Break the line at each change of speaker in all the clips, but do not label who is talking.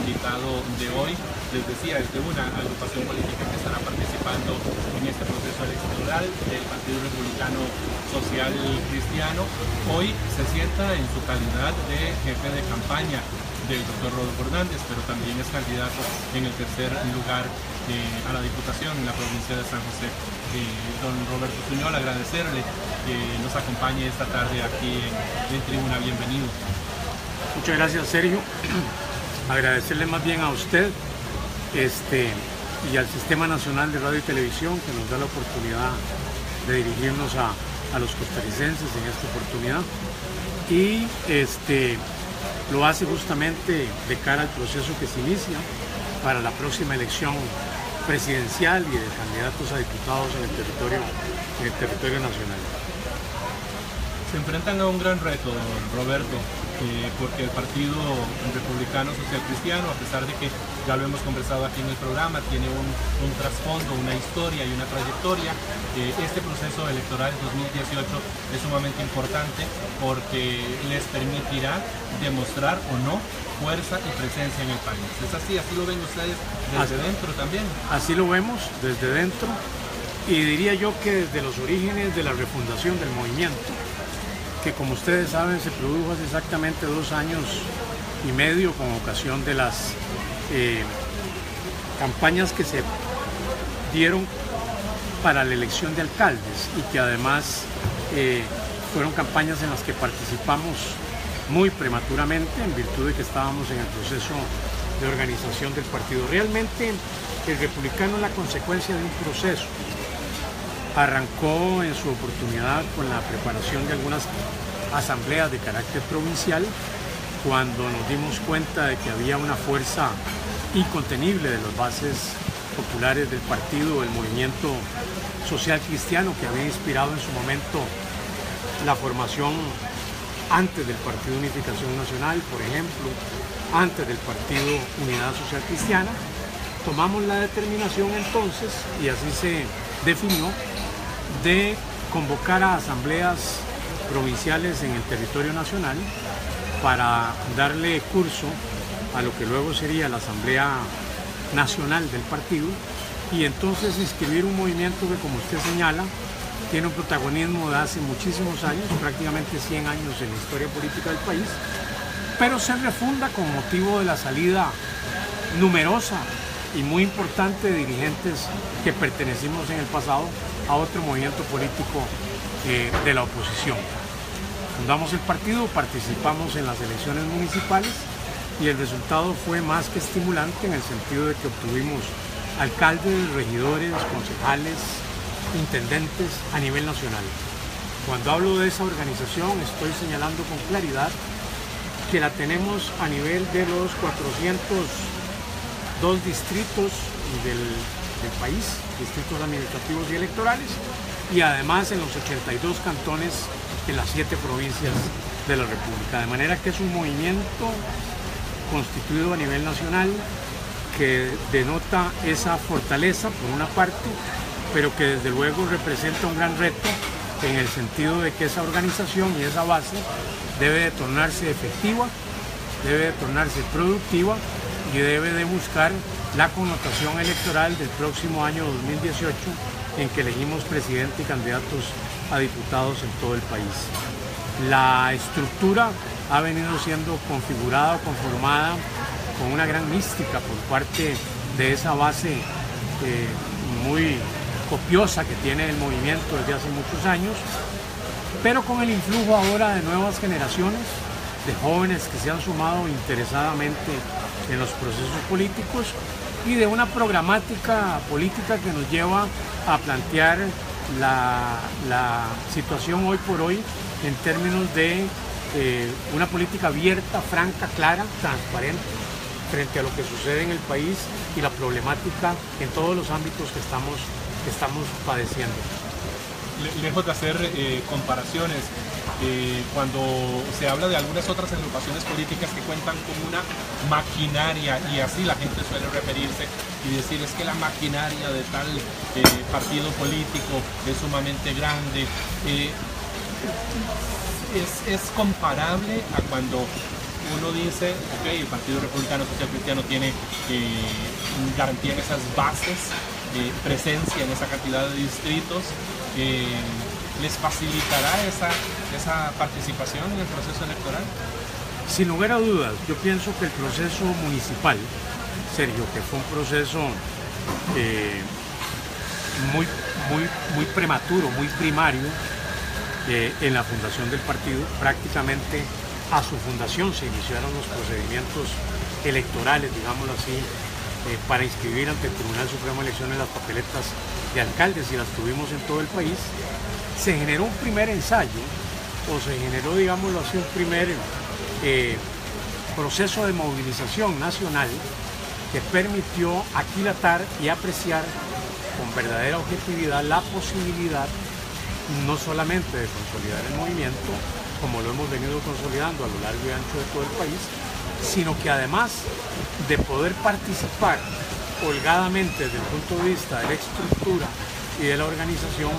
invitado de hoy. Les decía, es de una agrupación política que estará participando en este proceso electoral del Partido Republicano Social Cristiano. Hoy se sienta en su calidad de jefe de campaña del doctor Rodolfo Hernández, pero también es candidato en el tercer lugar a la Diputación en la provincia de San José. Don Roberto Tuñol, agradecerle que nos acompañe esta tarde aquí en Tribuna. Bienvenido.
Muchas gracias, Sergio. Agradecerle más bien a usted y al Sistema Nacional de Radio y Televisión que nos da la oportunidad de dirigirnos a los costarricenses en esta oportunidad. Y lo hace justamente de cara al proceso que se inicia para la próxima elección presidencial y de candidatos a diputados en el territorio nacional.
Se enfrentan a un gran reto, Roberto, porque el Partido Republicano Social Cristiano, a pesar de que ya lo hemos conversado aquí en el programa, tiene un trasfondo, una historia y una trayectoria. Este proceso electoral 2018 es sumamente importante porque les permitirá demostrar o no fuerza y presencia en el país. ¿Es así? ¿Así lo ven ustedes desde dentro también?
Así lo vemos desde dentro, y diría yo que desde los orígenes de la refundación del movimiento, que como ustedes saben se produjo hace exactamente 2 años y medio con ocasión de las campañas que se dieron para la elección de alcaldes, y que además fueron campañas en las que participamos muy prematuramente en virtud de que estábamos en el proceso de organización del partido. Realmente el republicano es la consecuencia de un proceso. Arrancó en su oportunidad con la preparación de algunas asambleas de carácter provincial, cuando nos dimos cuenta de que había una fuerza incontenible de las bases populares del partido, del movimiento social cristiano, que había inspirado en su momento la formación antes del Partido Unificación Nacional, por ejemplo, antes del Partido Unidad Social Cristiana. Tomamos la determinación entonces, y así se definió, de convocar a asambleas provinciales en el territorio nacional para darle curso a lo que luego sería la Asamblea Nacional del partido, y entonces inscribir un movimiento que, como usted señala, tiene un protagonismo de hace muchísimos años, prácticamente 100 años en la historia política del país, pero se refunda con motivo de la salida numerosa y muy importante de dirigentes que pertenecimos en el pasado a otro movimiento político de la oposición. Fundamos el partido, participamos en las elecciones municipales y el resultado fue más que estimulante, en el sentido de que obtuvimos alcaldes, regidores, concejales, intendentes a nivel nacional. Cuando hablo de esa organización estoy señalando con claridad que la tenemos a nivel de los 402 distritos del país, distritos administrativos y electorales, y además en los 82 cantones de las 7 provincias de la República. De manera que es un movimiento constituido a nivel nacional que denota esa fortaleza por una parte, pero que desde luego representa un gran reto, en el sentido de que esa organización y esa base debe de tornarse efectiva, debe de tornarse productiva y debe de buscar la connotación electoral del próximo año 2018, en que elegimos presidente y candidatos a diputados en todo el país. La estructura ha venido siendo configurada o conformada con una gran mística por parte de esa base muy copiosa que tiene el movimiento desde hace muchos años, pero con el influjo ahora de nuevas generaciones, de jóvenes que se han sumado interesadamente en los procesos políticos, y de una programática política que nos lleva a plantear la situación hoy por hoy en términos de una política abierta, franca, clara, transparente frente a lo que sucede en el país y la problemática en todos los ámbitos que estamos padeciendo.
Lejos de hacer comparaciones, cuando se habla de algunas otras agrupaciones políticas que cuentan con una maquinaria, y así la gente suele referirse y decir, es que la maquinaria de tal partido político es sumamente grande, es comparable a cuando uno dice, ok, el Partido Republicano Social Cristiano tiene garantía en esas bases, presencia en esa cantidad de distritos, ¿les facilitará esa participación en el proceso electoral?
Sin lugar a dudas, yo pienso que el proceso municipal, Sergio, que fue un proceso muy prematuro, muy primario en la fundación del partido, prácticamente a su fundación se iniciaron los procedimientos electorales, digámoslo así, para inscribir ante el Tribunal Supremo de Elecciones las papeletas de alcaldes, y las tuvimos en todo el país. Se generó un primer ensayo, o se generó, digámoslo así, un primer proceso de movilización nacional que permitió aquilatar y apreciar con verdadera objetividad la posibilidad no solamente de consolidar el movimiento, como lo hemos venido consolidando a lo largo y ancho de todo el país, sino que además de poder participar holgadamente desde el punto de vista de la estructura y de la organización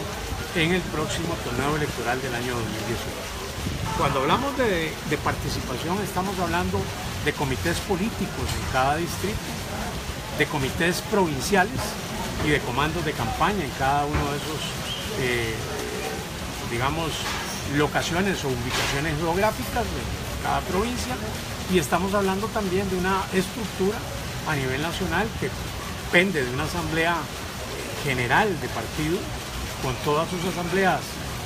en el próximo torneo electoral del año 2018. Cuando hablamos de participación, estamos hablando de comités políticos en cada distrito, de comités provinciales y de comandos de campaña en cada uno de esos, digamos, locaciones o ubicaciones geográficas de cada provincia, y estamos hablando también de una estructura a nivel nacional que pende de una asamblea general de partido con todas sus asambleas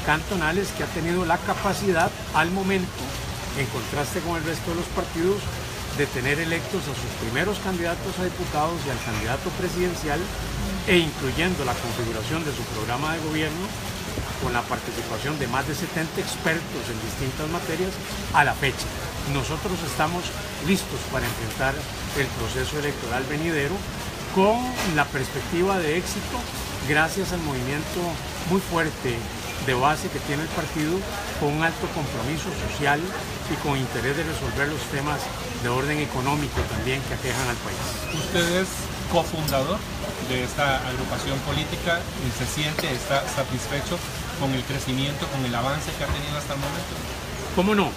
cantonales, que ha tenido la capacidad al momento, en contraste con el resto de los partidos, de tener electos a sus primeros candidatos a diputados y al candidato presidencial, e incluyendo la configuración de su programa de gobierno con la participación de más de 70 expertos en distintas materias a la fecha. Nosotros estamos listos para enfrentar el proceso electoral venidero con la perspectiva de éxito, gracias al movimiento muy fuerte de base que tiene el partido, con un alto compromiso social y con interés de resolver los temas de orden económico también que aquejan al país.
Usted es cofundador de esta agrupación política y está satisfecho con el crecimiento, con el avance que ha tenido hasta el momento.
¿Cómo no?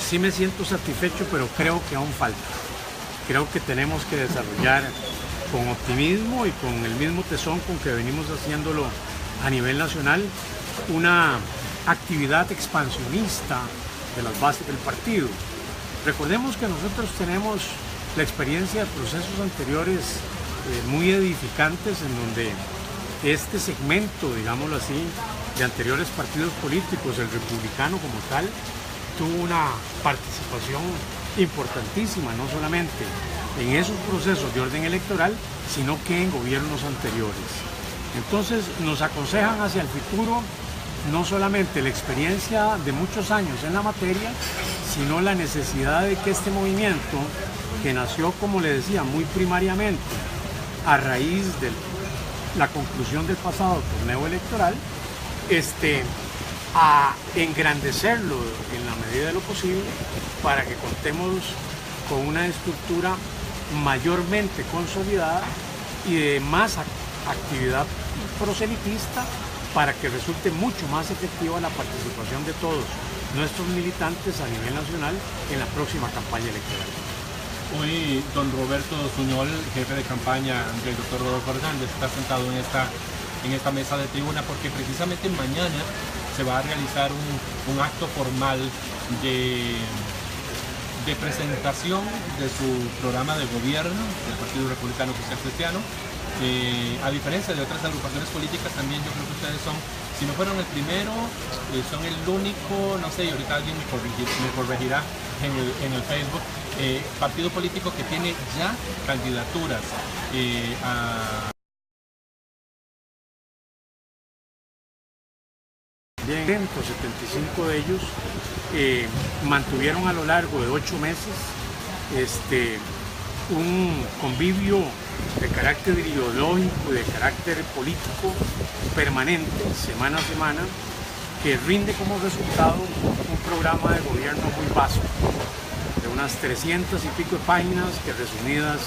Sí me siento satisfecho, pero creo que aún falta. Creo que tenemos que desarrollar con optimismo y con el mismo tesón con que venimos haciéndolo a nivel nacional una actividad expansionista de las bases del partido. Recordemos que nosotros tenemos la experiencia de procesos anteriores muy edificantes, en donde este segmento, digámoslo así, de anteriores partidos políticos, el republicano como tal, tuvo una participación importantísima, no solamente en esos procesos de orden electoral, sino que en gobiernos anteriores. Entonces nos aconsejan hacia el futuro no solamente la experiencia de muchos años en la materia, sino la necesidad de que este movimiento, que nació, como le decía, muy primariamente a raíz de la conclusión del pasado torneo electoral, a engrandecerlo en la medida de lo posible, para que contemos con una estructura mayormente consolidada y de más actividad proselitista, para que resulte mucho más efectiva la participación de todos nuestros militantes a nivel nacional en la próxima campaña electoral.
Hoy don Roberto Suñol, jefe de campaña del doctor Rodolfo Hernández, está sentado en esta mesa de tribuna porque precisamente mañana se va a realizar un acto formal de presentación de su programa de gobierno del Partido Republicano Social Cristiano. A diferencia de otras agrupaciones políticas, también yo creo que ustedes son, si no fueron el primero, son el único, no sé, y ahorita alguien me corregirá en el Facebook, partido político que tiene ya candidaturas a...
175 de ellos mantuvieron a lo largo de 8 meses un convivio de carácter ideológico y de carácter político permanente, semana a semana, que rinde como resultado un programa de gobierno muy vasto, de unas 300 y pico de páginas, que resumidas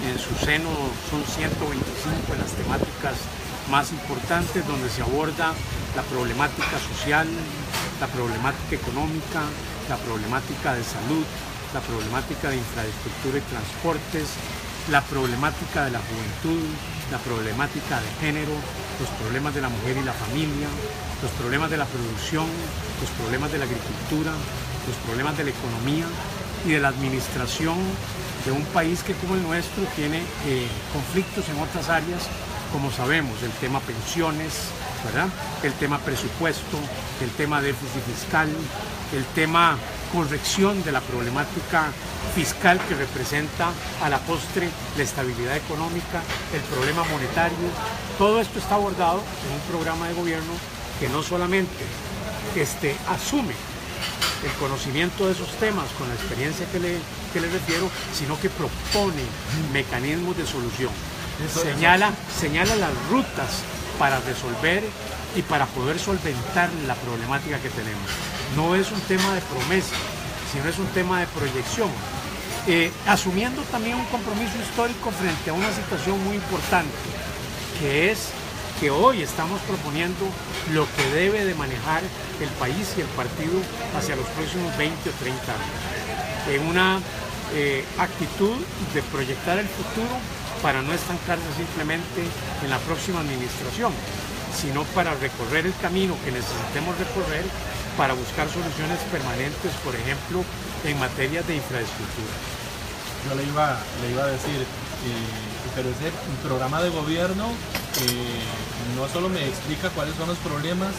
en su seno son 125 en las temáticas más importantes, donde se aborda la problemática social, la problemática económica, la problemática de salud, la problemática de infraestructura y transportes, la problemática de la juventud, la problemática de género, los problemas de la mujer y la familia, los problemas de la producción, los problemas de la agricultura, los problemas de la economía y de la administración de un país que como el nuestro tiene conflictos en otras áreas, como sabemos, el tema pensiones, ¿verdad? El tema presupuesto, el tema déficit fiscal, el tema corrección de la problemática fiscal que representa a la postre la estabilidad económica, el problema monetario. Todo esto está abordado en un programa de gobierno que no solamente asume el conocimiento de esos temas con la experiencia que le refiero, sino que propone mecanismos de solución. Señala las rutas para resolver y para poder solventar la problemática que tenemos. No es un tema de promesa, sino es un tema de proyección, asumiendo también un compromiso histórico frente a una situación muy importante, que es que hoy estamos proponiendo lo que debe de manejar el país y el partido hacia los próximos 20 o 30 años, en una actitud de proyectar el futuro para no estancarse simplemente en la próxima administración, sino para recorrer el camino que necesitemos recorrer para buscar soluciones permanentes, por ejemplo, en materia de infraestructura.
Yo le iba a decir, pero ese programa de gobierno no solo me explica cuáles son los problemas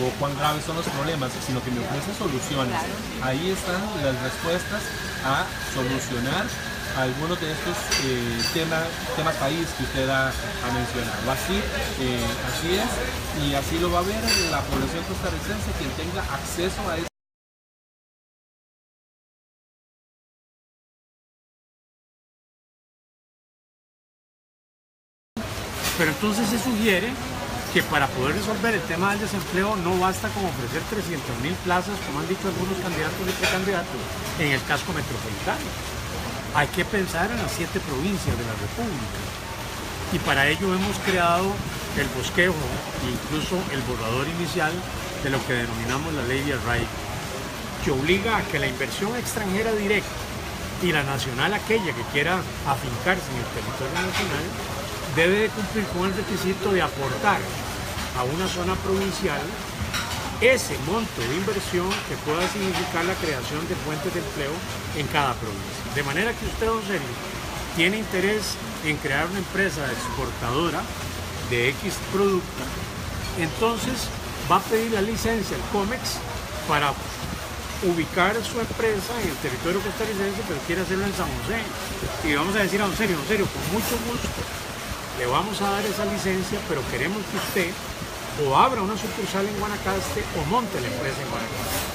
o cuán graves son los problemas, sino que me ofrece soluciones. Ahí están las respuestas a solucionar algunos de estos temas país que usted ha mencionado. Así es, y así lo va a ver la población costarricense, quien tenga acceso a eso.
Pero entonces se sugiere que para poder resolver el tema del desempleo no basta con ofrecer 300.000 plazas, como han dicho algunos candidatos y precandidatos, en el casco metropolitano. Hay que pensar en las 7 provincias de la República. Y para ello hemos creado el bosquejo, incluso el borrador inicial de lo que denominamos la ley de arraigo, que obliga a que la inversión extranjera directa y la nacional, aquella que quiera afincarse en el territorio nacional, debe de cumplir con el requisito de aportar a una zona provincial ese monto de inversión que pueda significar la creación de fuentes de empleo en cada provincia. De manera que usted, don Sergio, tiene interés en crear una empresa exportadora de X producto, entonces va a pedir la licencia al COMEX para ubicar su empresa en el territorio costarricense, pero quiere hacerlo en San José. Y vamos a decir a don Sergio, con mucho gusto le vamos a dar esa licencia, pero queremos que usted o abra una sucursal en Guanacaste o monte la empresa en Guanacaste,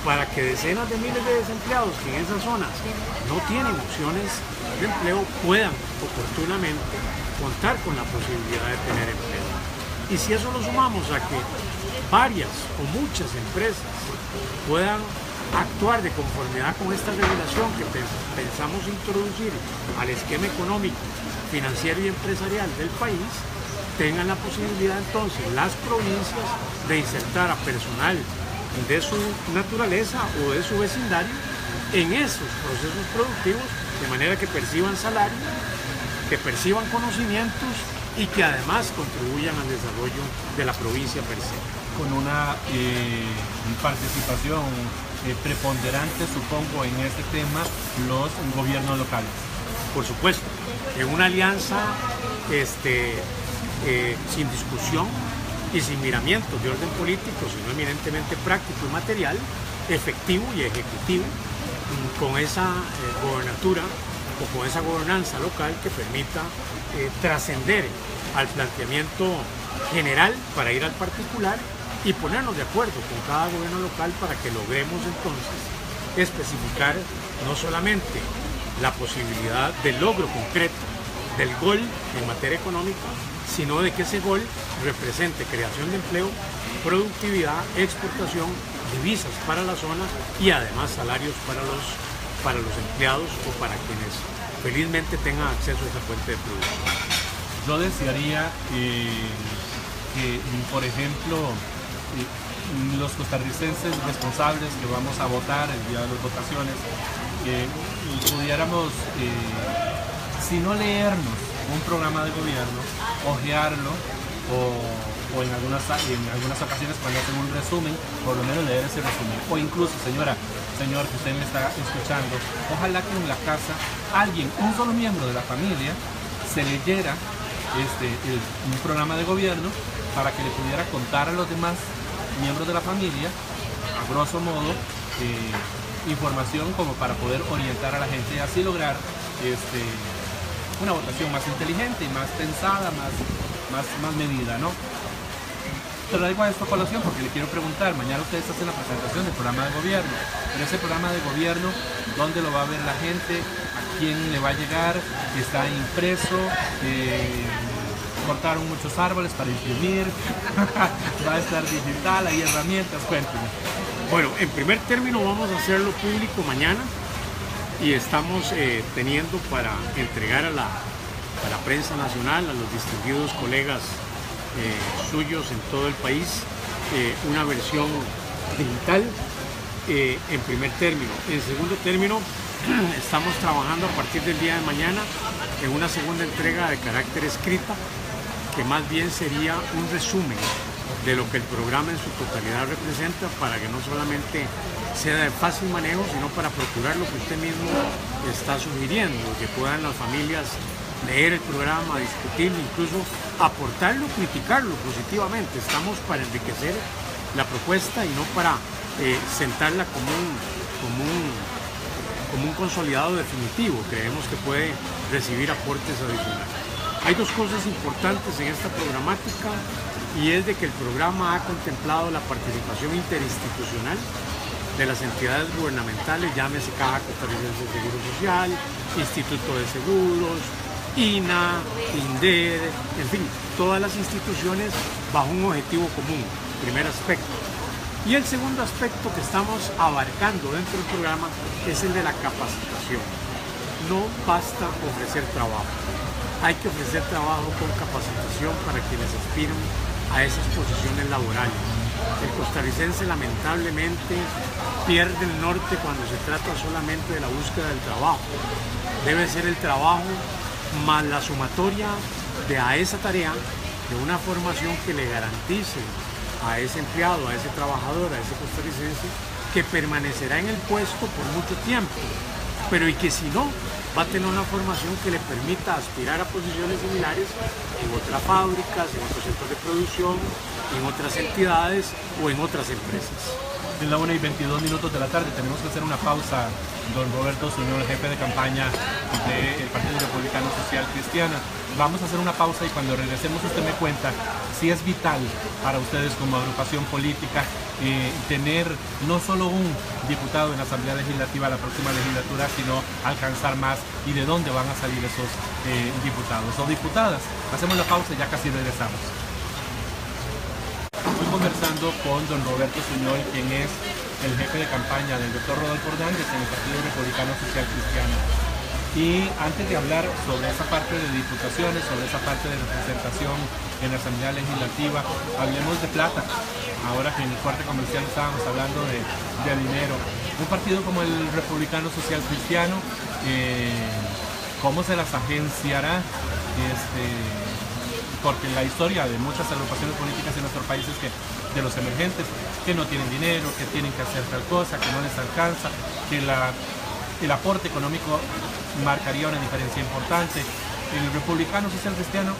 para que decenas de miles de desempleados que en esas zonas no tienen opciones de empleo puedan oportunamente contar con la posibilidad de tener empleo. Y si eso lo sumamos a que varias o muchas empresas puedan actuar de conformidad con esta regulación que pensamos introducir al esquema económico, financiero y empresarial del país, tengan la posibilidad entonces las provincias de insertar a personal de su naturaleza o de su vecindario en esos procesos productivos, de manera que perciban salario, que perciban conocimientos y que además contribuyan al desarrollo de la provincia per se.
Con una participación preponderante, supongo, en este tema, los gobiernos locales.
Por supuesto, en una alianza sin discusión y sin miramientos de orden político, sino eminentemente práctico y material, efectivo y ejecutivo, con esa gobernatura o con esa gobernanza local que permita trascender al planteamiento general para ir al particular y ponernos de acuerdo con cada gobierno local para que logremos entonces especificar no solamente la posibilidad del logro concreto del gol en materia económica, sino de que ese gol represente creación de empleo, productividad, exportación, divisas para la zona y además salarios para los empleados o para quienes felizmente tengan acceso a esa fuente de producción.
Yo desearía que, por ejemplo, los costarricenses responsables que vamos a votar el día de las votaciones pudiéramos, si no leernos un programa de gobierno, hojearlo o en algunas ocasiones cuando hacen un resumen, por lo menos leer ese resumen. O incluso, señora, señor que usted me está escuchando, ojalá que en la casa alguien, un solo miembro de la familia, se leyera un programa de gobierno para que le pudiera contar a los demás miembros de la familia, a grosso modo, información como para poder orientar a la gente y así lograr una votación más inteligente y más pensada, más medida, ¿no? Te traigo a esto a colación porque le quiero preguntar, mañana ustedes hacen la presentación del programa de gobierno, pero ese programa de gobierno, ¿dónde lo va a ver la gente? ¿A quién le va a llegar? ¿Está impreso? Cortaron muchos árboles para imprimir, va a estar digital, hay herramientas, cuéntenme.
Bueno, en primer término vamos a hacerlo público mañana y estamos teniendo para entregar a la prensa nacional, a los distinguidos colegas suyos en todo el país, una versión digital en primer término. En segundo término, estamos trabajando a partir del día de mañana en una segunda entrega de carácter escrita, que más bien sería un resumen de lo que el programa en su totalidad representa, para que no solamente sea de fácil manejo, sino para procurar lo que usted mismo está sugiriendo, que puedan las familias leer el programa, discutirlo, incluso aportarlo, criticarlo positivamente. Estamos para enriquecer la propuesta y no para sentarla como un consolidado definitivo. Creemos que puede recibir aportes adicionales. Hay dos cosas importantes en esta programática, y es de que el programa ha contemplado la participación interinstitucional de las entidades gubernamentales, llámese Caja Costarricense de Seguro Social, Instituto de Seguros, INA, INDER, en fin, todas las instituciones bajo un objetivo común, primer aspecto. Y el segundo aspecto que estamos abarcando dentro del programa es el de la capacitación. No basta ofrecer trabajo, hay que ofrecer trabajo con capacitación para quienes aspiran a esas posiciones laborales. El costarricense lamentablemente pierde el norte cuando se trata solamente de la búsqueda del trabajo. Debe ser el trabajo más la sumatoria de a esa tarea de una formación que le garantice a ese empleado, a ese trabajador, a ese costarricense, que permanecerá en el puesto por mucho tiempo, pero y que si no, va a tener una formación que le permita aspirar a posiciones similares en otras fábricas, en otros centros de producción, en otras entidades o en otras empresas.
Es la 1:22 de la tarde, tenemos que hacer una pausa, don Roberto, señor jefe de campaña del Partido Republicano Social Cristiano. Vamos a hacer una pausa y cuando regresemos usted me cuenta si es vital para ustedes como agrupación política tener no solo un diputado en la Asamblea Legislativa la próxima legislatura, sino alcanzar más, y de dónde van a salir esos diputados o diputadas. Hacemos la pausa y ya casi regresamos. Estoy conversando con don Roberto Suñol, quien es el jefe de campaña del doctor Rodolfo Hernández en el Partido Republicano Social Cristiano. Y antes de hablar sobre esa parte de diputaciones, sobre esa parte de representación en la Asamblea Legislativa, hablemos de plata. Ahora que en el corte comercial estábamos hablando de dinero. Un partido como el Republicano Social Cristiano, ¿cómo se las agenciará? Porque la historia de muchas agrupaciones políticas en nuestro país es que de los emergentes que no tienen dinero, que tienen que hacer tal cosa, que no les alcanza, que el aporte económico marcaría una diferencia importante. En el Republicano Social Cristiano,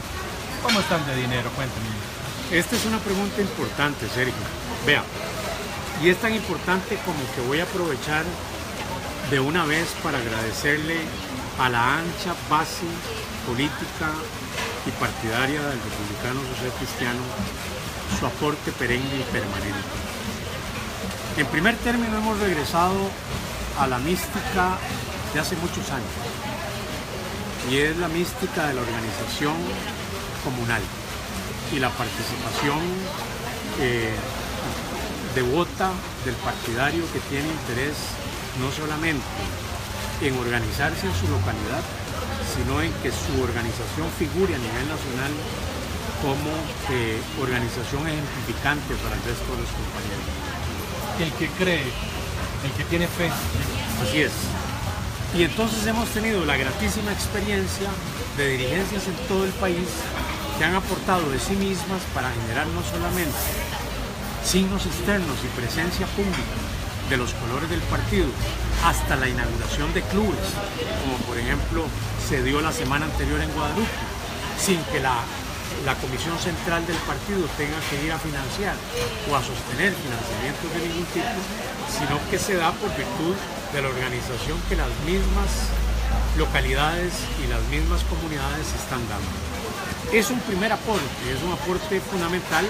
¿cómo están de dinero? Cuéntenme.
Esta es una pregunta importante, Sergio. Vea, y es tan importante como que voy a aprovechar de una vez para agradecerle a la ancha base política y partidaria del Republicano Social Cristiano su aporte perenne y permanente. En primer término, hemos regresado a la mística de hace muchos años, y es la mística de la organización comunal y la participación devota del partidario que tiene interés no solamente en organizarse en su localidad, sino en que su organización figure a nivel nacional como organización ejemplificante para el resto de los compañeros.
El que cree, el que tiene fe.
Así es. Y entonces hemos tenido la gratísima experiencia de dirigencias en todo el país que han aportado de sí mismas para generar no solamente signos externos y presencia pública de los colores del partido, hasta la inauguración de clubes, como por ejemplo se dio la semana anterior en Guadalupe, sin que la Comisión Central del partido tenga que ir a financiar o a sostener financiamientos de ningún tipo, sino que se da por virtud de la organización que las mismas localidades y las mismas comunidades están dando. Es un primer aporte, es un aporte fundamental,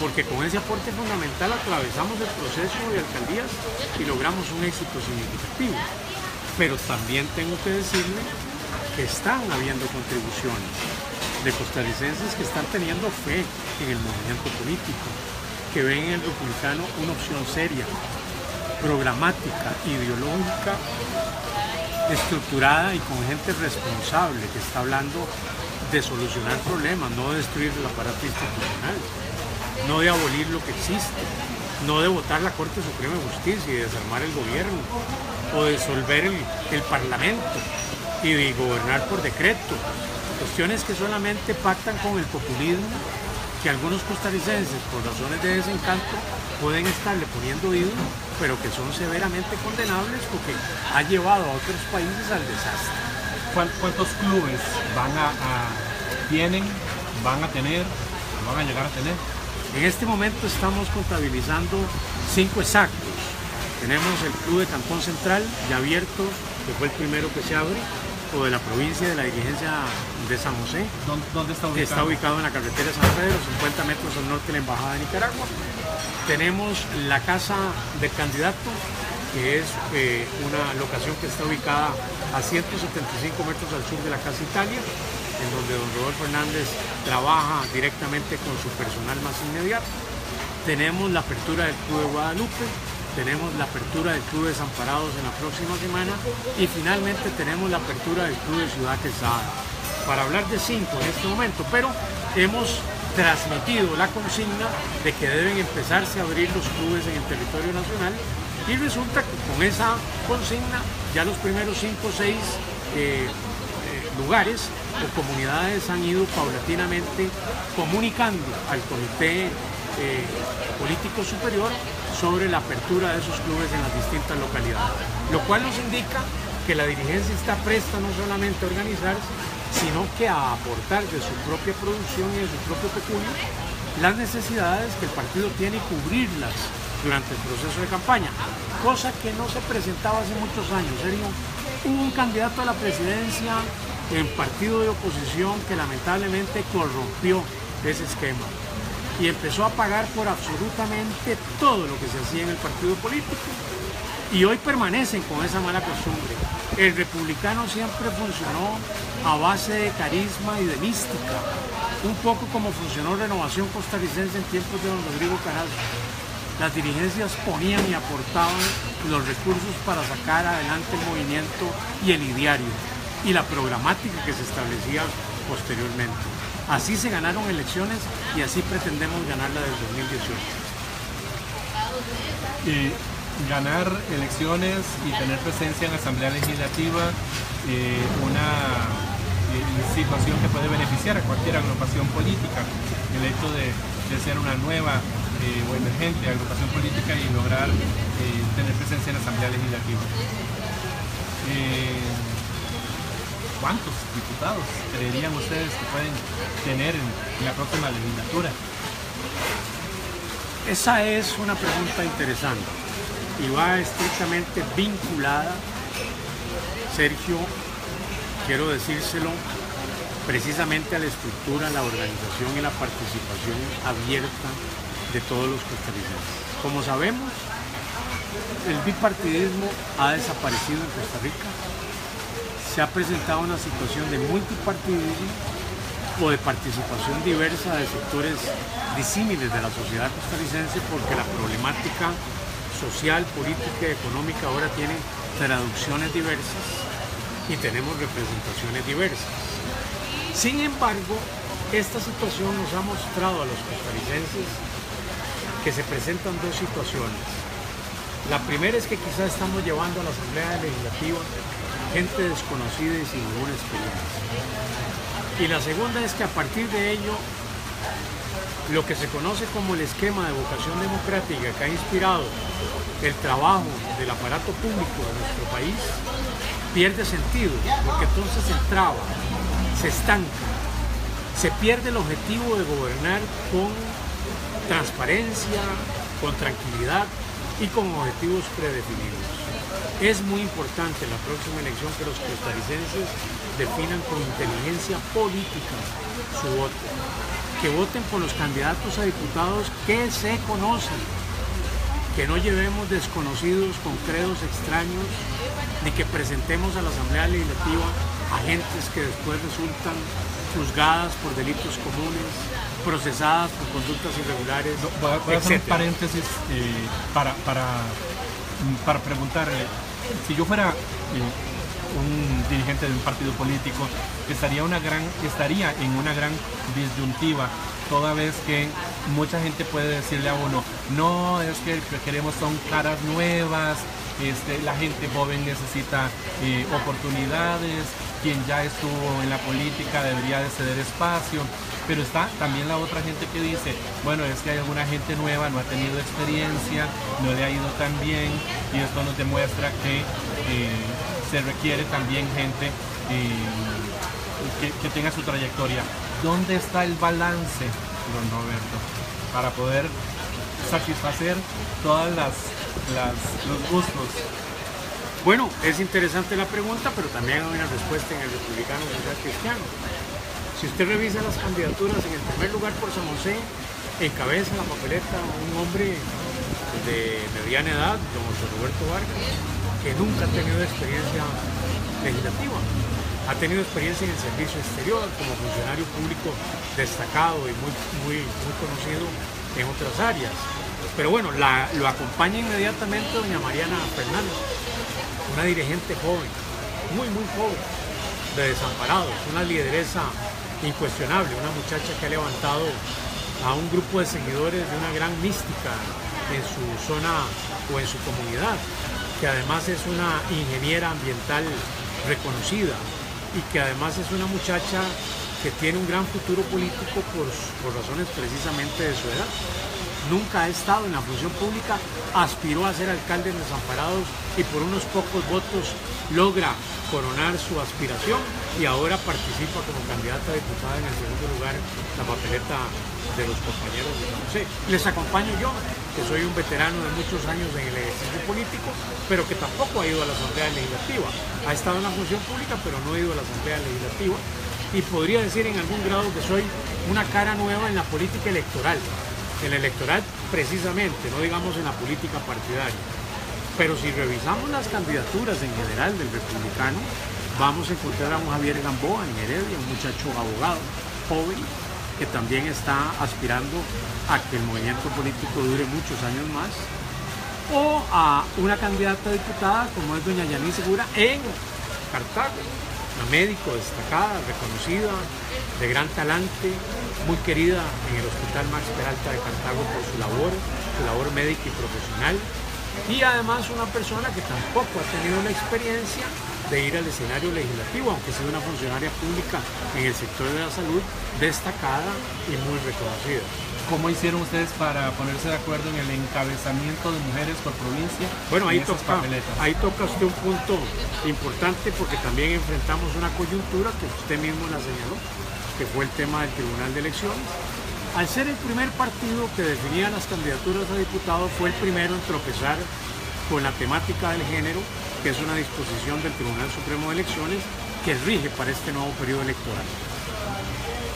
porque con ese aporte fundamental atravesamos el proceso de alcaldías y logramos un éxito significativo. Pero también tengo que decirle que están habiendo contribuciones de costarricenses que están teniendo fe en el movimiento político, que ven en el republicano una opción seria, programática, ideológica, estructurada y con gente responsable que está hablando de solucionar problemas, no de destruir el aparato institucional, no de abolir lo que existe, no de votar la Corte Suprema de Justicia y desarmar el gobierno, o de disolver el Parlamento y de gobernar por decreto. Cuestiones que solamente pactan con el populismo, que algunos costarricenses, por razones de desencanto, pueden estarle poniendo oído, pero que son severamente condenables porque ha llevado a otros países al desastre.
¿Cuántos clubes tienen, van a tener, van a llegar a tener?
En este momento estamos contabilizando 5 exactos. Tenemos el Club de Cantón Central, ya abierto, que fue el primero que se abre, o de la provincia de la dirigencia de San José.
¿Dónde está ubicado?
Que está ubicado en la carretera de San Pedro, 50 metros al norte de la Embajada de Nicaragua. Tenemos la Casa del Candidato, que es una locación que está ubicada a 175 metros al sur de la Casa Italia, en donde don Rodolfo Hernández trabaja directamente con su personal más inmediato. Tenemos la apertura del Club de Guadalupe, tenemos la apertura del Club de Desamparados en la próxima semana y finalmente tenemos la apertura del Club de Ciudad Quesada. Para hablar de 5 en este momento, pero hemos transmitido la consigna de que deben empezarse a abrir los clubes en el territorio nacional y resulta que con esa consigna ya los primeros 5 o 6 lugares o comunidades han ido paulatinamente comunicando al Comité Político Superior sobre la apertura de esos clubes en las distintas localidades, lo cual nos indica que la dirigencia está presta no solamente a organizarse, sino que a aportar de su propia producción y de su propio peculio las necesidades que el partido tiene y cubrirlas durante el proceso de campaña, cosa que no se presentaba hace muchos años. Hubo un candidato a la presidencia en partido de oposición que lamentablemente corrompió ese esquema y empezó a pagar por absolutamente todo lo que se hacía en el partido político, y hoy permanecen con esa mala costumbre. El republicano siempre funcionó a base de carisma y de mística, un poco como funcionó Renovación Costarricense en tiempos de don Rodrigo Carazo. Las dirigencias ponían y aportaban los recursos para sacar adelante el movimiento y el ideario y la programática que se establecía posteriormente. Así se ganaron elecciones y así pretendemos ganarla del 2018.
Ganar elecciones y tener presencia en la Asamblea Legislativa, una situación que puede beneficiar a cualquier agrupación política. El hecho de ser una nueva o emergente agrupación política y lograr tener presencia en la Asamblea Legislativa. ¿Cuántos diputados creerían ustedes que pueden tener en la próxima legislatura?
Esa es una pregunta interesante y va estrictamente vinculada, Sergio, quiero decírselo, precisamente a la estructura, la organización y la participación abierta de todos los costarricenses. Como sabemos, el bipartidismo ha desaparecido en Costa Rica. Se ha presentado una situación de multipartidismo o de participación diversa de sectores disímiles de la sociedad costarricense, porque la problemática social, política y económica ahora tiene traducciones diversas y tenemos representaciones diversas. Sin embargo, esta situación nos ha mostrado a los costarricenses que se presentan dos situaciones. La primera es que quizás estamos llevando a la Asamblea Legislativa gente desconocida y sin ninguna experiencia. Y la segunda es que a partir de ello, lo que se conoce como el esquema de vocación democrática que ha inspirado el trabajo del aparato público de nuestro país pierde sentido, porque entonces se traba, se estanca, se pierde el objetivo de gobernar con transparencia, con tranquilidad y con objetivos predefinidos. Es muy importante en la próxima elección que los costarricenses definan con inteligencia política su voto, que voten por los candidatos a diputados que se conocen, que no llevemos desconocidos con credos extraños, ni que presentemos a la Asamblea Legislativa a gentes que después resultan juzgadas por delitos comunes, procesadas por conductas irregulares,
voy a hacer un paréntesis para preguntarle, si yo fuera un dirigente de un partido político, estaría en una gran disyuntiva, toda vez que mucha gente puede decirle a uno, no, es que lo que queremos son caras nuevas, la gente joven necesita oportunidades, quien ya estuvo en la política debería de ceder espacio, pero está también la otra gente que dice, bueno, es que hay alguna gente nueva, no ha tenido experiencia, no le ha ido tan bien, y esto nos demuestra que se requiere también gente que tenga su trayectoria. ¿Dónde está el balance, don Roberto, para poder satisfacer todas los gustos?
Bueno, es interesante la pregunta, pero también hay una respuesta en el Republicano Social Cristiano. Si usted revisa las candidaturas, en el primer lugar por San José, encabeza la papeleta un hombre de mediana edad, don José Roberto Vargas, que nunca ha tenido experiencia legislativa. Ha tenido experiencia en el servicio exterior como funcionario público destacado y muy conocido en otras áreas. Pero bueno, lo acompaña inmediatamente doña Mariana Fernández, una dirigente joven, muy joven, de Desamparados, una lideresa incuestionable, una muchacha que ha levantado a un grupo de seguidores de una gran mística en su zona o en su comunidad, que además es una ingeniera ambiental reconocida y que además es una muchacha que tiene un gran futuro político por razones precisamente de su edad. Nunca ha estado en la función pública, aspiró a ser alcalde en Desamparados y por unos pocos votos logra coronar su aspiración y ahora participa como candidata a diputada en el segundo lugar la papeleta de los compañeros de San José. Les acompaño yo, que soy un veterano de muchos años en el ejercicio político, pero que tampoco ha ido a la Asamblea Legislativa. Ha estado en la función pública, pero no ha ido a la Asamblea Legislativa. Y podría decir en algún grado que soy una cara nueva en la política electoral. En la electoral precisamente, no digamos en la política partidaria. Pero si revisamos las candidaturas en general del Republicano, vamos a encontrar a un Javier Gamboa en Heredia, un muchacho abogado, joven, que también está aspirando a que el movimiento político dure muchos años más, o a una candidata a diputada como es doña Yanis Segura en Cartago, una médico destacada, reconocida, de gran talante, muy querida en el Hospital Max Peralta de Cartago por su labor médica y profesional, y además una persona que tampoco ha tenido la experiencia de ir al escenario legislativo, aunque sea una funcionaria pública en el sector de la salud destacada y muy reconocida.
¿Cómo hicieron ustedes para ponerse de acuerdo en el encabezamiento de mujeres por provincia?
Bueno, ahí toca usted un punto importante, porque también enfrentamos una coyuntura que usted mismo la señaló, que fue el tema del Tribunal de Elecciones. Al ser el primer partido que definía las candidaturas a diputados, fue el primero en tropezar con la temática del género, que es una disposición del Tribunal Supremo de Elecciones que rige para este nuevo periodo electoral.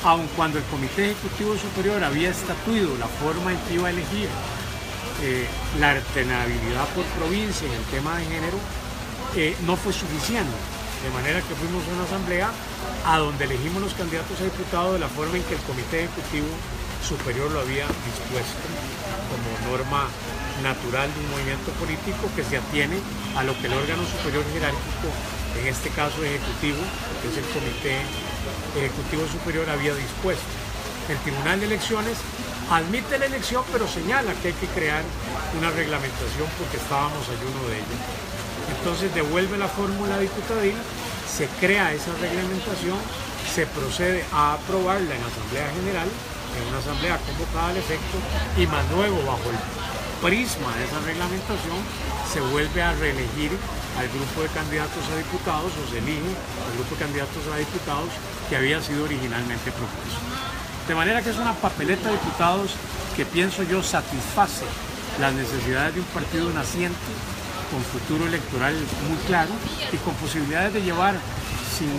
Aun cuando el Comité Ejecutivo Superior había estatuido la forma en que iba a elegir la alternabilidad por provincia en el tema de género, no fue suficiente. De manera que fuimos a una asamblea a donde elegimos los candidatos a diputados de la forma en que el Comité Ejecutivo Superior lo había dispuesto, como norma natural de un movimiento político que se atiene a lo que el órgano superior jerárquico, en este caso ejecutivo, que es el Comité Ejecutivo Superior, había dispuesto. El Tribunal de Elecciones admite la elección, pero señala que hay que crear una reglamentación porque estábamos ayuno de ella. entonces devuelve la fórmula diputadil, se crea esa reglamentación, se procede a aprobarla en Asamblea General, en una asamblea convocada al efecto, y más luego bajo el prisma de esa reglamentación se vuelve a reelegir al grupo de candidatos a diputados, o se elige al grupo de candidatos a diputados que había sido originalmente propuesto. De manera que es una papeleta de diputados que pienso yo satisface las necesidades de un partido naciente, con futuro electoral muy claro y con posibilidades de llevar sin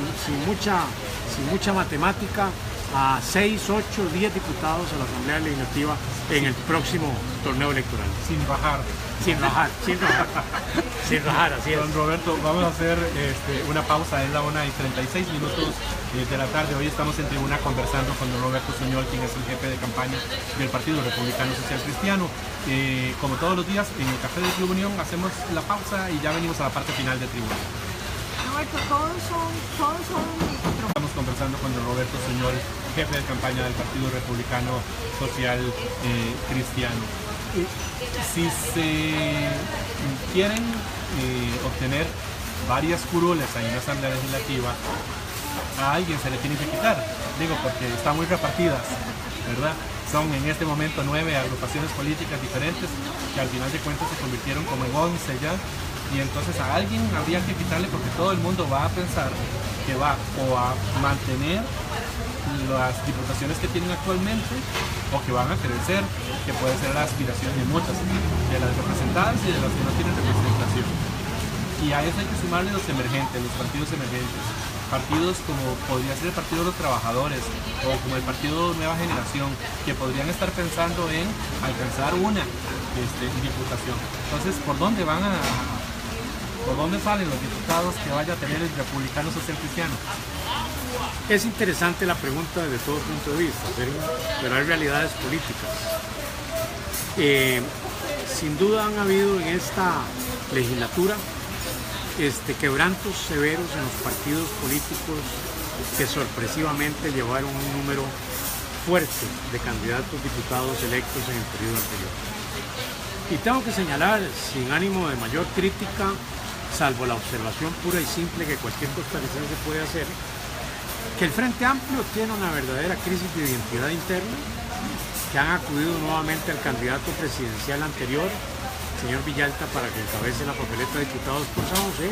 mucha matemática a 6, 8, 10 diputados a la Asamblea Legislativa en el próximo torneo electoral.
Sin bajar.
Sin rajar, así es.
Don Roberto, vamos a hacer una pausa, es la 1:36 de la tarde. Hoy estamos en tribuna conversando con don Roberto Suñol, quien es el jefe de campaña del Partido Republicano Social Cristiano. Como todos los días, en el Café del Club Unión hacemos la pausa y ya venimos a la parte final de tribuna.
Roberto, todos son...
Estamos conversando con don Roberto Suñol, jefe de campaña del Partido Republicano Social Cristiano. Si se quieren obtener varias curules en una asamblea legislativa, a alguien se le tiene que quitar, digo, porque están muy repartidas, ¿verdad? Son en este momento 9 agrupaciones políticas diferentes que al final de cuentas se convirtieron como en 11 ya, y entonces a alguien habría que quitarle, porque todo el mundo va a pensar que va o a mantener las diputaciones que tienen actualmente o que van a crecer, que puede ser la aspiración de muchas, de las representadas y de las que no tienen representación. Y a eso hay que sumarle los emergentes, los partidos emergentes. Partidos como podría ser el Partido de los Trabajadores o como el Partido Nueva Generación, que podrían estar pensando en alcanzar una diputación. Entonces, ¿por dónde salen los diputados que vaya a tener el Republicano Social Cristiano?
Es interesante la pregunta desde todo punto de vista, pero hay realidades políticas. Sin duda han habido en esta legislatura quebrantos severos en los partidos políticos que sorpresivamente llevaron un número fuerte de candidatos diputados electos en el periodo anterior. Y tengo que señalar, sin ánimo de mayor crítica, salvo la observación pura y simple que cualquier costarricense puede hacer, que el Frente Amplio tiene una verdadera crisis de identidad interna, que han acudido nuevamente al candidato presidencial anterior, señor Villalta, para que encabece la papeleta de diputados por San José,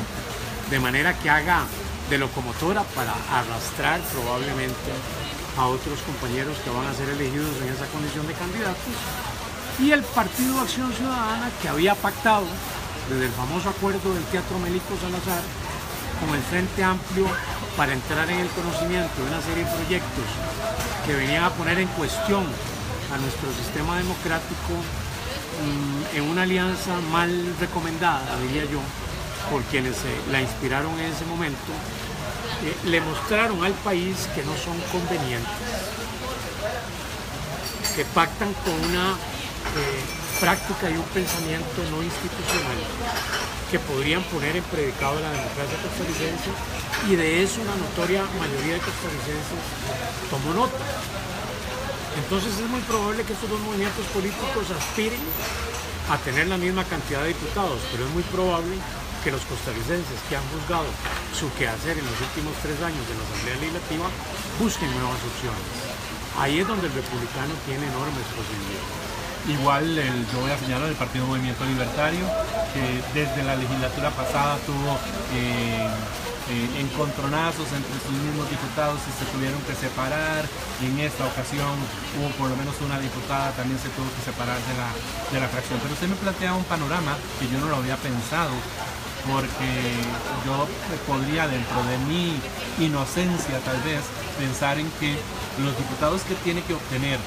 de manera que haga de locomotora para arrastrar probablemente a otros compañeros que van a ser elegidos en esa condición de candidatos, y el Partido Acción Ciudadana, que había pactado desde el famoso acuerdo del Teatro Melico Salazar con el Frente Amplio para entrar en el conocimiento de una serie de proyectos que venían a poner en cuestión a nuestro sistema democrático, en una alianza mal recomendada, diría yo, por quienes la inspiraron en ese momento, le mostraron al país que no son convenientes, que pactan con una práctica y un pensamiento no institucional que podrían poner en predicado la democracia costarricense, y de eso una notoria mayoría de costarricenses tomó nota. Entonces es muy probable que estos dos movimientos políticos aspiren a tener la misma cantidad de diputados, pero es muy probable que los costarricenses que han juzgado su quehacer en los últimos 3 años de la Asamblea Legislativa busquen nuevas opciones. Ahí es donde el republicano tiene enormes posibilidades.
Igual yo voy a señalar el Partido Movimiento Libertario, que desde la legislatura pasada tuvo encontronazos entre sus mismos diputados y se tuvieron que separar. En esta ocasión hubo por lo menos una diputada, también se tuvo que separar de la fracción. Pero usted me plantea un panorama que yo no lo había pensado, porque yo podría, dentro de mi inocencia tal vez, pensar en que los diputados que tiene que obtener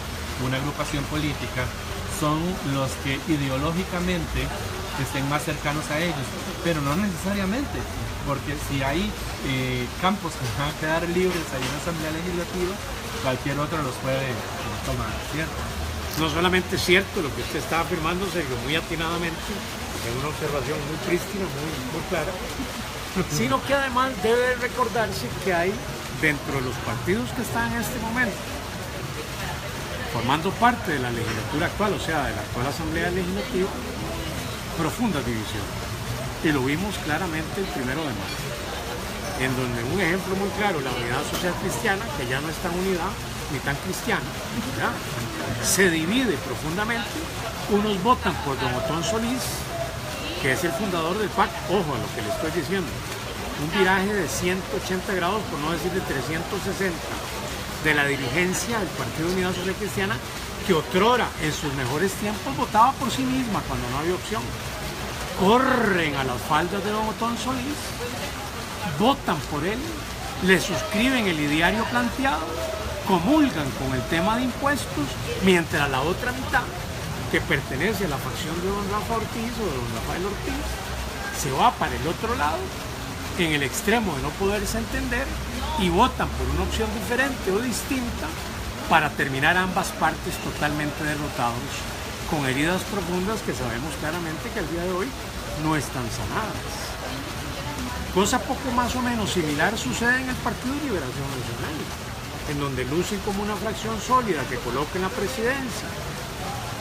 una agrupación política son los que ideológicamente estén más cercanos a ellos, pero no necesariamente, porque si hay campos que van a quedar libres ahí en la Asamblea Legislativa, cualquier otro los puede tomar, ¿cierto?
No solamente es cierto lo que usted está afirmando, Sergio, muy atinadamente, es una observación muy prístina, muy clara, sino que además debe recordarse que hay dentro de los partidos que están en este momento formando parte de la legislatura actual, o sea, de la actual Asamblea Legislativa, profundas divisiones. y lo vimos claramente el 1 de marzo, en donde un ejemplo muy claro, la Unidad Social Cristiana, que ya no es tan unidad ni tan cristiana, ¿verdad?, se divide profundamente. Unos votan por don Otón Solís, que es el fundador del PAC, ojo a lo que le estoy diciendo, un viraje de 180 grados, por no decir de 360, de la dirigencia del Partido Unidad Social Cristiana, que otrora en sus mejores tiempos votaba por sí misma cuando no había opción. Corren a las faldas de don Otón Solís, votan por él, le suscriben el ideario planteado, comulgan con el tema de impuestos, mientras la otra mitad, que pertenece a la facción de don Rafa Ortiz o de don Rafael Ortiz, se va para el otro lado, en el extremo de no poderse entender, y votan por una opción diferente o distinta para terminar ambas partes totalmente derrotados, con heridas profundas que sabemos claramente que al día de hoy no están sanadas. Cosa poco más o menos similar sucede en el Partido de Liberación Nacional, en donde lucen como una fracción sólida que coloca en la presidencia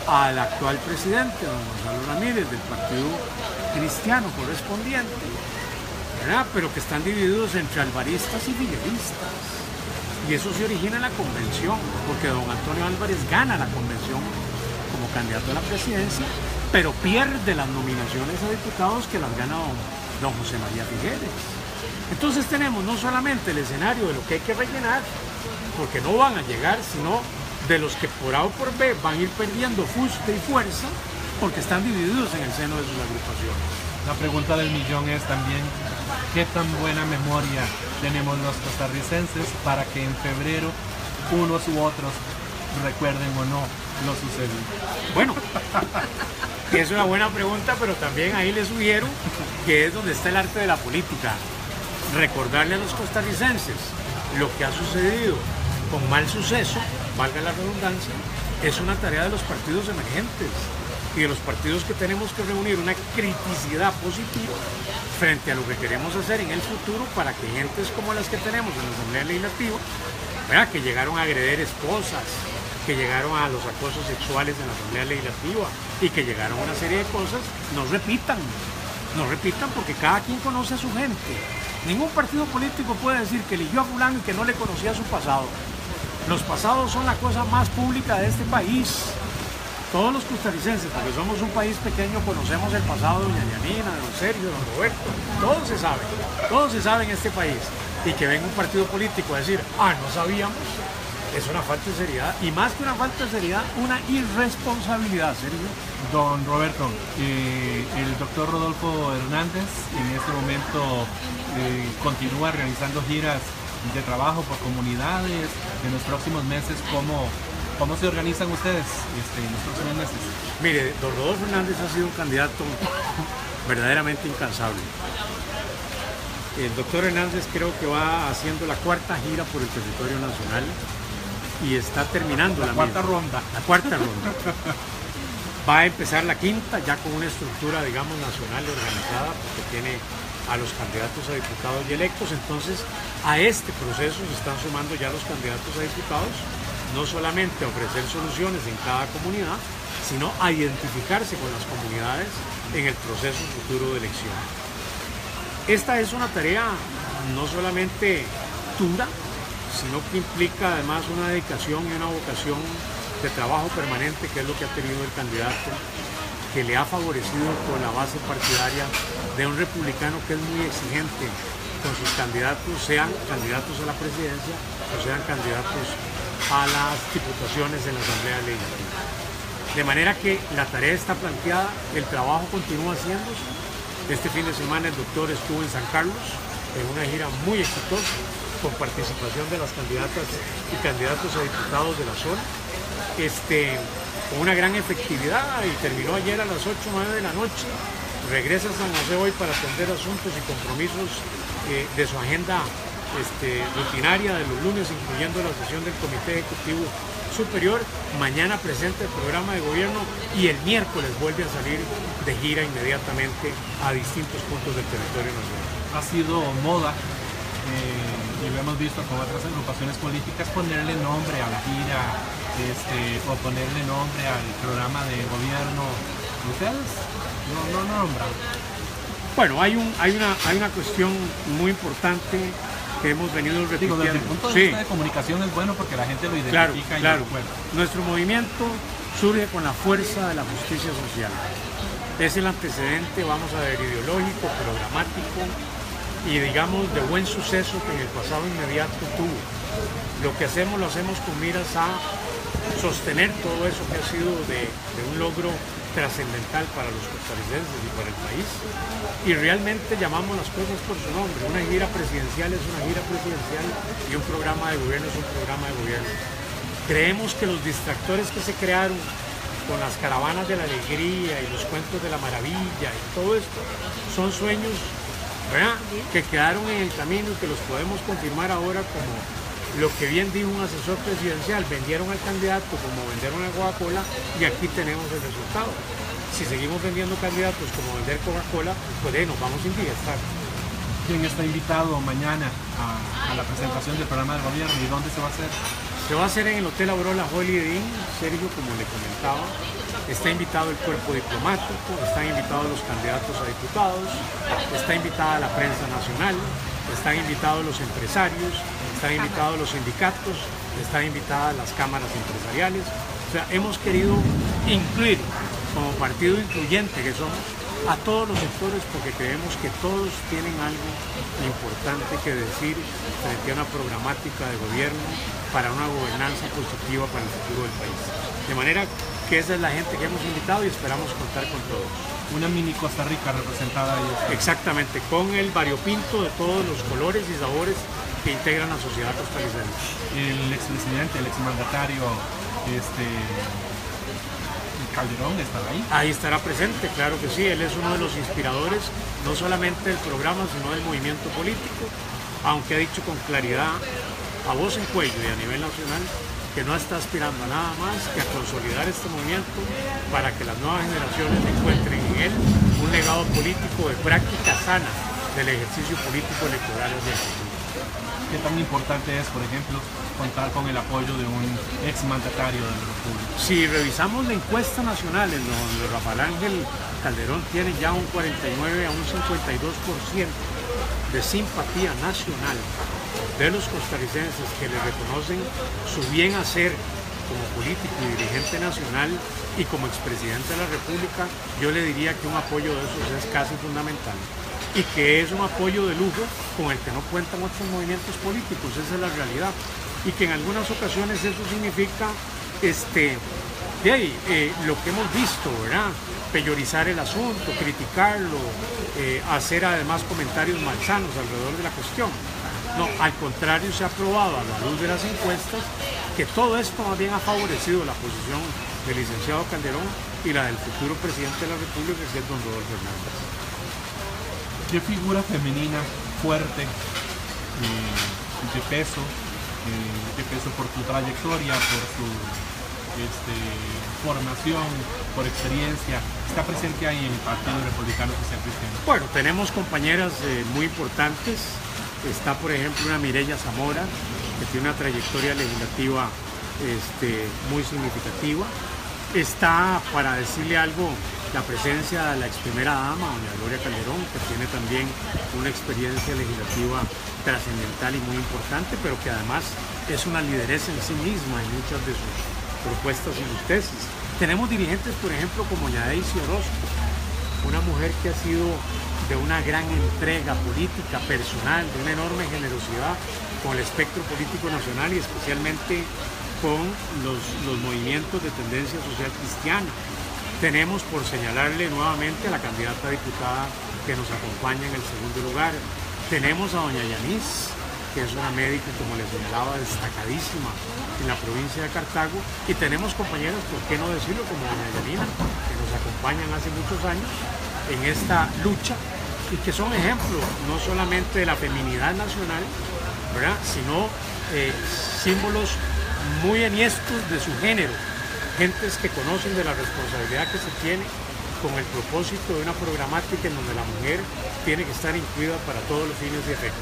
al actual presidente, don Gonzalo Ramírez, del Partido Cristiano correspondiente, ¿verdad?, pero que están divididos entre alvaristas y villeristas. Y eso se origina en la convención, porque don Antonio Álvarez gana la convención como candidato a la presidencia, pero pierde las nominaciones a diputados que las gana don José María Figueres. Entonces tenemos no solamente el escenario de lo que hay que rellenar, porque no van a llegar, sino de los que por A o por B van a ir perdiendo fuste y fuerza, porque están divididos en el seno de sus agrupaciones.
La pregunta del millón es también, ¿qué tan buena memoria tenemos los costarricenses para que en febrero unos u otros recuerden o no lo sucedido?
Bueno, es una buena pregunta, pero también ahí les sugiero que es donde está el arte de la política. Recordarle a los costarricenses lo que ha sucedido con mal suceso, valga la redundancia, es una tarea de los partidos emergentes y de los partidos que tenemos que reunir una criticidad positiva frente a lo que queremos hacer en el futuro para que gentes como las que tenemos en la Asamblea Legislativa, ¿verdad?, que llegaron a agredir esposas, que llegaron a los acosos sexuales en la Asamblea Legislativa y que llegaron a una serie de cosas, no repitan porque cada quien conoce a su gente. Ningún partido político puede decir que eligió a fulano y que no le conocía su pasado. Los pasados son la cosa más pública de este país. Todos los costarricenses, porque somos un país pequeño, conocemos el pasado de doña Yanina, de don Sergio, de don Roberto. Todo se sabe en este país. Y que venga un partido político a decir, no sabíamos, es una falta de seriedad. Y más que una falta de seriedad, una irresponsabilidad, Sergio.
Don Roberto, el doctor Rodolfo Hernández en este momento continúa realizando giras de trabajo por comunidades. En los próximos meses, ¿cómo se organizan ustedes en los próximos meses?
Mire, don Rodolfo Hernández ha sido un candidato verdaderamente incansable. El doctor Hernández creo que va haciendo la cuarta gira por el territorio nacional y está terminando la
cuarta ronda.
La cuarta ronda. Va a empezar la quinta, ya con una estructura, digamos, nacional organizada, porque tiene a los candidatos a diputados y electos. Entonces, a este proceso se están sumando ya los candidatos a diputados, no solamente a ofrecer soluciones en cada comunidad, sino a identificarse con las comunidades en el proceso futuro de elección. Esta es una tarea no solamente dura, sino que implica además una dedicación y una vocación de trabajo permanente, que es lo que ha tenido el candidato, que le ha favorecido con la base partidaria de un republicano que es muy exigente con sus candidatos, sean candidatos a la presidencia o sean candidatos a las diputaciones en la Asamblea Legislativa. De manera que la tarea está planteada, el trabajo continúa haciéndose. Este fin de semana el doctor estuvo en San Carlos en una gira muy exitosa con participación de las candidatas y candidatos a diputados de la zona, con una gran efectividad, y terminó ayer a las 8 o 9 de la noche. Regresa a San José hoy para atender asuntos y compromisos de su agenda rutinaria de los lunes, incluyendo la sesión del Comité Ejecutivo Superior. Mañana presenta el programa de gobierno y el miércoles vuelve a salir de gira inmediatamente a distintos puntos del territorio nacional.
Ha sido moda, y lo hemos visto con otras agrupaciones políticas, ponerle nombre a la gira o ponerle nombre al programa de gobierno. ¿Ustedes no nombran?
Bueno, hay una cuestión muy importante que hemos venido repitiendo.
Desde el punto de vista de comunicación es bueno porque la gente lo identifica y lo recuerda.
Nuestro movimiento surge con la fuerza de la justicia social. Es el antecedente, vamos a ver, ideológico, programático y digamos de buen suceso que en el pasado inmediato tuvo. Lo que hacemos lo hacemos con miras a sostener todo eso que ha sido de un logro trascendental para los costarricenses y para el país, y realmente llamamos las cosas por su nombre. Una gira presidencial es una gira presidencial y un programa de gobierno es un programa de gobierno. Creemos que los distractores que se crearon con las caravanas de la alegría y los cuentos de la maravilla y todo esto son sueños, ¿verdad?, que quedaron en el camino y que los podemos confirmar ahora como lo que bien dijo un asesor presidencial: vendieron al candidato como vendieron a Coca-Cola y aquí tenemos el resultado. Si seguimos vendiendo candidatos como vender Coca-Cola, pues nos vamos a indigestar.
¿Quién está invitado mañana a la presentación del programa de gobierno y dónde se va a hacer?
Se va a hacer en el Hotel Aurora Holiday Inn, Sergio, como le comentaba. Está invitado el cuerpo diplomático, están invitados los candidatos a diputados, está invitada la prensa nacional, están invitados los empresarios, están invitados los sindicatos, están invitadas las cámaras empresariales. O sea, hemos querido incluir, como partido incluyente que somos, a todos los sectores porque creemos que todos tienen algo importante que decir frente a una programática de gobierno para una gobernanza positiva para el futuro del país. De manera que esa es la gente que hemos invitado y esperamos contar con todos.
Una mini Costa Rica representada ahí.
Exactamente, con el variopinto de todos los colores y sabores que integran la sociedad costarricense.
El expresidente, el exmandatario, Calderón estará ahí.
Ahí estará presente, claro que sí. Él es uno de los inspiradores, no solamente del programa, sino del movimiento político, aunque ha dicho con claridad, a voz en cuello y a nivel nacional, que no está aspirando a nada más que a consolidar este movimiento para que las nuevas generaciones encuentren en él un legado político de práctica sana del ejercicio político electoral hacia el futuro.
¿Qué tan importante es, por ejemplo, contar con el apoyo de un exmandatario de la República?
Si revisamos la encuesta nacional, en donde Rafael Ángel Calderón tiene ya un 49 a un 52% de simpatía nacional de los costarricenses que le reconocen su bien hacer como político y dirigente nacional y como expresidente de la República, yo le diría que un apoyo de esos es casi fundamental. Y que es un apoyo de lujo con el que no cuentan otros movimientos políticos, esa es la realidad. Y que en algunas ocasiones eso significa lo que hemos visto, ¿verdad? Peyorizar el asunto, criticarlo, hacer además comentarios malsanos alrededor de la cuestión. No, al contrario, se ha probado a la luz de las encuestas que todo esto más bien ha favorecido la posición del licenciado Calderón y la del futuro presidente de la República, que es don Rodolfo Hernández.
¿Qué figura femenina fuerte, de peso por tu trayectoria, por tu formación, por experiencia, está presente ahí en el Partido Republicano Social Cristiano?
Bueno, tenemos compañeras muy importantes. Está, por ejemplo, una Mireya Zamora, que tiene una trayectoria legislativa muy significativa. Está, para decirle algo, la presencia de la ex primera dama, doña Gloria Calderón, que tiene también una experiencia legislativa trascendental y muy importante, pero que además es una lideresa en sí misma en muchas de sus propuestas y sus tesis. Tenemos dirigentes, por ejemplo, como Yadeisi Orozco, una mujer que ha sido de una gran entrega política, personal, de una enorme generosidad con el espectro político nacional y especialmente con los movimientos de tendencia social cristiana. Tenemos, por señalarle nuevamente, a la candidata a diputada que nos acompaña en el segundo lugar. Tenemos a doña Yanis, que es una médica, como les señalaba, destacadísima en la provincia de Cartago. Y tenemos compañeros, ¿por qué no decirlo?, como doña Yanina, que nos acompañan hace muchos años en esta lucha y que son ejemplos no solamente de la feminidad nacional, ¿verdad?, sino símbolos muy enhiestos de su género. Gentes que conocen de la responsabilidad que se tiene con el propósito de una programática en donde la mujer tiene que estar incluida para todos los fines y efectos.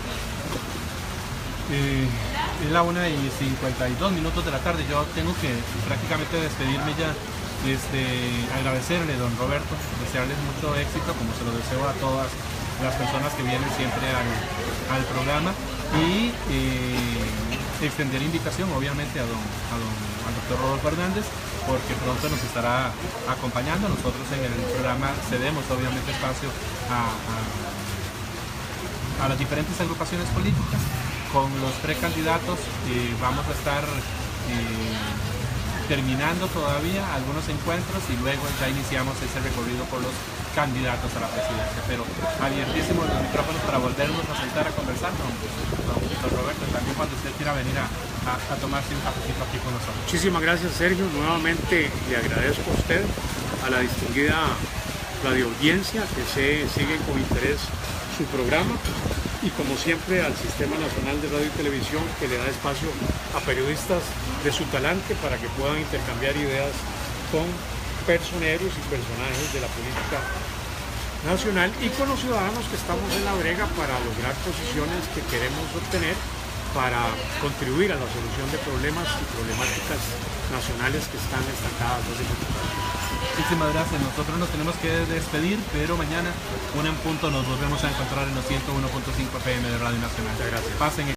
Es la 1:52 de la tarde. Yo tengo que prácticamente despedirme ya. Agradecerle, don Roberto, desearles mucho éxito, como se lo deseo a todas las personas que vienen siempre al programa y extender invitación obviamente al doctor Rodolfo Hernández, porque pronto nos estará acompañando. Nosotros en el programa cedemos obviamente espacio a las diferentes agrupaciones políticas. Con los precandidatos vamos a estar terminando todavía algunos encuentros y luego ya iniciamos ese recorrido por los candidatos a la presidencia, pero abiertísimos los micrófonos para volvernos a sentar a conversar con Roberto, también cuando usted quiera venir a tomarse un cafecito aquí con nosotros.
Muchísimas gracias, Sergio. Nuevamente le agradezco a usted, a la distinguida radioaudiencia que sigue con interés su programa y como siempre al Sistema Nacional de Radio y Televisión, que le da espacio a periodistas de su talante para que puedan intercambiar ideas con personeros y personajes de la política nacional y con los ciudadanos que estamos en la brega para lograr posiciones que queremos obtener para contribuir a la solución de problemas y problemáticas nacionales que están estancadas desde mucho tiempo.
Muchísimas gracias. Nosotros nos tenemos que despedir, pero mañana, 1 en punto, nos volvemos a encontrar en los 101.5 FM de Radio Nacional.
Muchas gracias.
Pasen